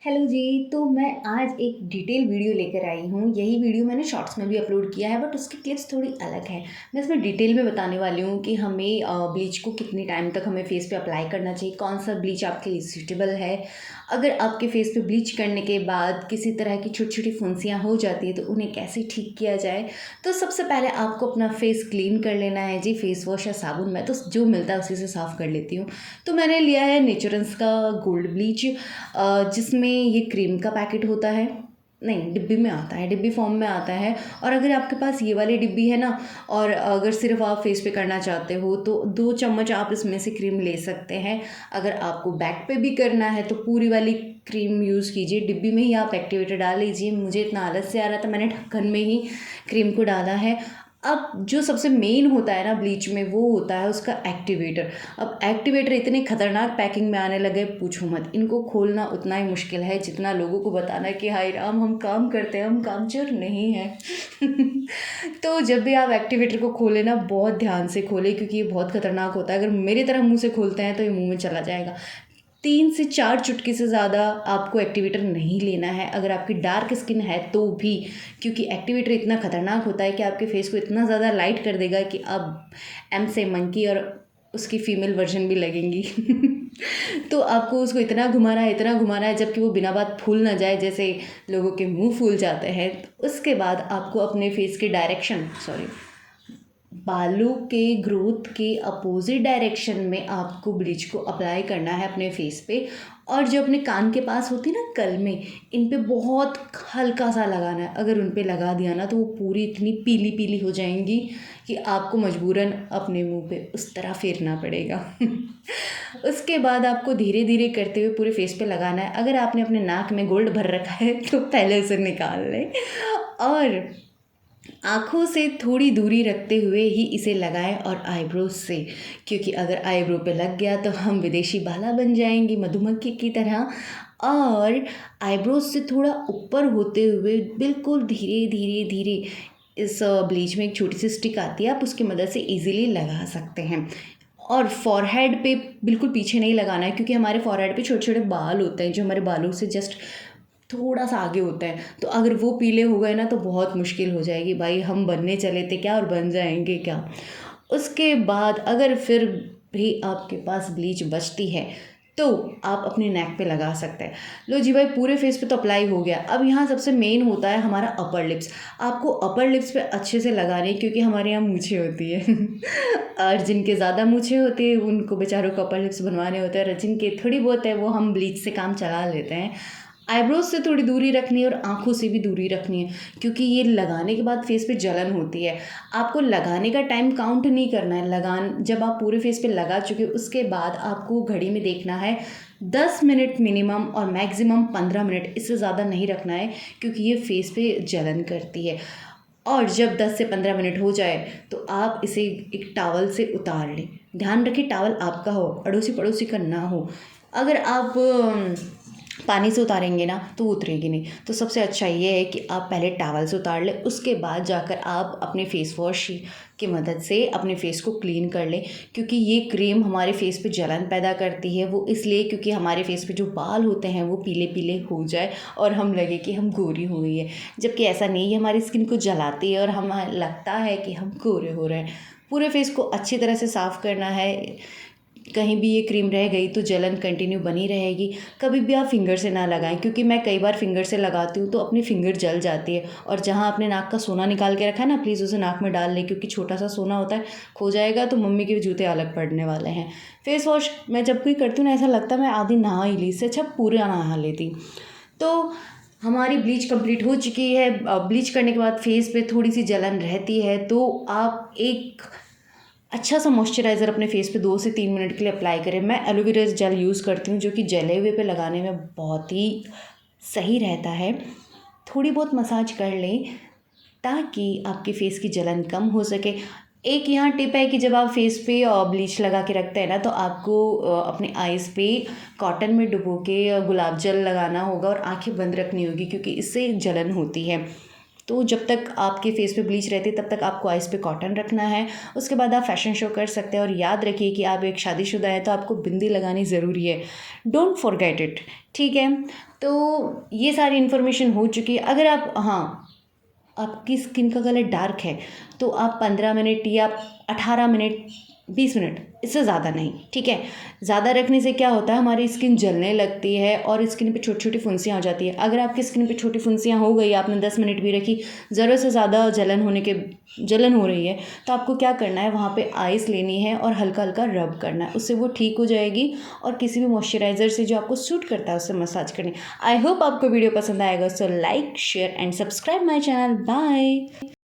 Hello जी। तो मैं आज एक डिटेल वीडियो लेकर आई हूँ। यही वीडियो मैंने शॉर्ट्स में भी अपलोड किया है, बट उसकी क्लिप्स थोड़ी अलग है। मैं इसमें डिटेल में बताने वाली हूँ कि हमें ब्लीच को कितनी टाइम तक हमें फेस पे अप्लाई करना चाहिए, कौन सा ब्लीच आपके लिए सूटेबल है। अगर आपके फेस पे ब्लीच करने के बाद किसी तरह की छोटी छोटी फुंसियाँ हो जाती है तो उन्हें कैसे ठीक किया जाए। तो सबसे पहले आपको अपना फेस क्लीन कर लेना है जी। फेस वॉश या साबुन, मैं तो जो मिलता है उसी से साफ़ कर लेती हूँ। तो मैंने लिया है नेचुरल्स का गोल्ड ब्लीच, जिसमें ये क्रीम का पैकेट होता है, नहीं डिब्बी में आता है, डिब्बी फॉर्म में आता है। और अगर आपके पास ये वाली डिब्बी है ना, और अगर सिर्फ आप फेस पे करना चाहते हो तो 2 चम्मच आप इसमें से क्रीम ले सकते हैं। अगर आपको बैक पे भी करना है तो पूरी वाली क्रीम यूज़ कीजिए। डिब्बी में ही आप एक्टिवेटर डाल लीजिए। मुझे इतना आलस से आ रहा था, मैंने ढक्कन में ही क्रीम को डाला है। अब जो सबसे मेन होता है ना ब्लीच में, वो होता है उसका एक्टिवेटर। अब एक्टिवेटर इतने खतरनाक पैकिंग में आने लगे, पूछो मत। इनको खोलना उतना ही मुश्किल है जितना लोगों को बताना कि हाय राम हम काम करते हैं, हम कामचोर नहीं हैं। तो जब भी आप एक्टिवेटर को खोले ना, बहुत ध्यान से खोले, क्योंकि ये बहुत खतरनाक होता है। अगर मेरी तरह मुंह से खोलते हैं तो ये मुंह में चला जाएगा। 3 से 4 चुटकी से ज़्यादा आपको एक्टिवेटर नहीं लेना है, अगर आपकी डार्क स्किन है तो भी। क्योंकि एक्टिवेटर इतना ख़तरनाक होता है कि आपके फेस को इतना ज़्यादा लाइट कर देगा कि अब एम से मंकी और उसकी फीमेल वर्जन भी लगेंगी। तो आपको उसको इतना घुमाना है, इतना घुमाना है, जबकि वो बिना बात फूल ना जाए, जैसे लोगों के मुंह फूल जाते हैं। उसके बाद आपको अपने फेस के डायरेक्शन, सॉरी, बालों के ग्रोथ के अपोजिट डायरेक्शन में आपको ब्लीच को अप्लाई करना है अपने फेस पे। और जो अपने कान के पास होती है ना कल में, इन पे बहुत हल्का सा लगाना है। अगर उन पे लगा दिया ना तो वो पूरी इतनी पीली पीली हो जाएंगी कि आपको मजबूरन अपने मुंह पे उस तरह फेरना पड़ेगा। उसके बाद आपको धीरे धीरे करते हुए पूरे फेस पे लगाना है। अगर आपने अपने नाक में गोल्ड भर रखा है तो पहले उसे निकाल लें, और आँखों से थोड़ी दूरी रखते हुए ही इसे लगाएं, और आईब्रोज से, क्योंकि अगर आईब्रो पे लग गया तो हम विदेशी बाला बन जाएंगी मधुमक्खी की तरह। और आईब्रोज से थोड़ा ऊपर होते हुए बिल्कुल धीरे धीरे धीरे इस ब्लीच में एक छोटी सी स्टिक आती है, आप उसकी मदद से इजीली लगा सकते हैं। और फॉरहेड पे बिल्कुल पीछे नहीं लगाना है, क्योंकि हमारे फॉरहेड पे छोटे छोटे बाल होते हैं जो हमारे बालों से जस्ट थोड़ा सा आगे होता है। तो अगर वो पीले हो गए ना तो बहुत मुश्किल हो जाएगी भाई, हम बनने चले थे क्या और बन जाएंगे क्या। उसके बाद अगर फिर भी आपके पास ब्लीच बचती है तो आप अपने नेक पे लगा सकते हैं। लो जी भाई, पूरे फेस पे तो अप्लाई हो गया। अब यहाँ सबसे मेन होता है हमारा अपर लिप्स। आपको अपर लिप्स पे अच्छे से लगाने, क्योंकि हमारे यहाँ मूछें होती है। और जिनके ज़्यादा मूछें होती है उनको बेचारों को अपर लिप्स बनवाने होते हैं, और जिनके थोड़ी बहुत है वो हम ब्लीच से काम चला लेते हैं। आईब्रोज से थोड़ी दूरी रखनी है और आँखों से भी दूरी रखनी है, क्योंकि ये लगाने के बाद फेस पे जलन होती है। आपको लगाने का टाइम काउंट नहीं करना है। जब आप पूरे फेस पे लगा चुके उसके बाद आपको घड़ी में देखना है 10 मिनट मिनिमम, और मैक्सिमम 15 मिनट, इससे ज़्यादा नहीं रखना है, क्योंकि ये फेस पे जलन करती है। और जब 10 से 15 मिनट हो जाए तो आप इसे एक टॉवल से उतार लें। ध्यान रखें टॉवल आपका हो, अड़ोसी पड़ोसी का ना हो। अगर आप पानी से उतारेंगे ना तो वो उतरेगी नहीं। तो सबसे अच्छा ये है कि आप पहले टॉवल से उतार लें, उसके बाद जाकर आप अपने फेस वॉश की मदद से अपने फेस को क्लीन कर लें। क्योंकि ये क्रीम हमारे फेस पे जलन पैदा करती है, वो इसलिए क्योंकि हमारे फेस पे जो बाल होते हैं वो पीले पीले हो जाए और हम लगे कि हम गोरी हो गई है, जबकि ऐसा नहीं है। हमारी स्किन को जलाती है और हमें लगता है कि हम गोरे हो रहे हैं। पूरे फेस को अच्छी तरह से साफ़ करना है। कहीं भी ये क्रीम रह गई तो जलन कंटिन्यू बनी रहेगी। कभी भी आप फिंगर से ना लगाएं, क्योंकि मैं कई बार फिंगर से लगाती हूँ तो अपनी फिंगर जल जाती है। और जहाँ आपने नाक का सोना निकाल के रखा है ना, प्लीज़ उसे नाक में डाल लें, क्योंकि छोटा सा सोना होता है, खो जाएगा तो मम्मी के जूते अलग पड़ने वाले हैं। फेस वॉश मैं जब भी करती हूँ ना, ऐसा लगता है मैं आधी नहा ही ली, इससे अच्छा पूरा नहा लेती। तो हमारी ब्लीच कंप्लीट हो चुकी है। ब्लीच करने के बाद फेस पे थोड़ी सी जलन रहती है, तो आप एक अच्छा सा मॉइस्चराइज़र अपने फेस पे 2 से 3 मिनट के लिए अप्लाई करें। मैं एलोवेरा जेल यूज़ करती हूँ, जो कि जले हुए पे लगाने में बहुत ही सही रहता है। थोड़ी बहुत मसाज कर लें ताकि आपके फेस की जलन कम हो सके। एक यहाँ टिप है कि जब आप फेस पे ब्लीच लगा के रखते हैं ना, तो आपको अपने आइज़ पे कॉटन में डुबो के गुलाब जल लगाना होगा और आंखें बंद रखनी होगी, क्योंकि इससे जलन होती है। तो जब तक आपके फेस पे ब्लीच रहती है तब तक आपको आइज़ पे कॉटन रखना है। उसके बाद आप फैशन शो कर सकते हैं और याद रखिए कि आप एक शादीशुदा है तो आपको बिंदी लगानी ज़रूरी है। डोंट फॉरगेट इट, ठीक है? तो ये सारी इन्फॉर्मेशन हो चुकी है। अगर आप आपकी स्किन का कलर डार्क है तो आप 15 मिनट या 18 मिनट 20 मिनट, इससे ज़्यादा नहीं, ठीक है? ज़्यादा रखने से क्या होता है, हमारी स्किन जलने लगती है और स्किन पे छोटी छोटी फुंसियाँ हो जाती है। अगर आपकी स्किन पे छोटी फुंसियाँ हो गई, आपने 10 मिनट भी रखी, ज़रूरत से ज़्यादा जलन हो रही है, तो आपको क्या करना है, वहाँ पे आइस लेनी है और हल्का हल्का रब करना है, उससे वो ठीक हो जाएगी। और किसी भी मॉइस्चराइज़र से जो आपको सूट करता है उससे मसाज करनी। आई होप आपको वीडियो पसंद आएगा, so like share and subscribe my channel. Bye.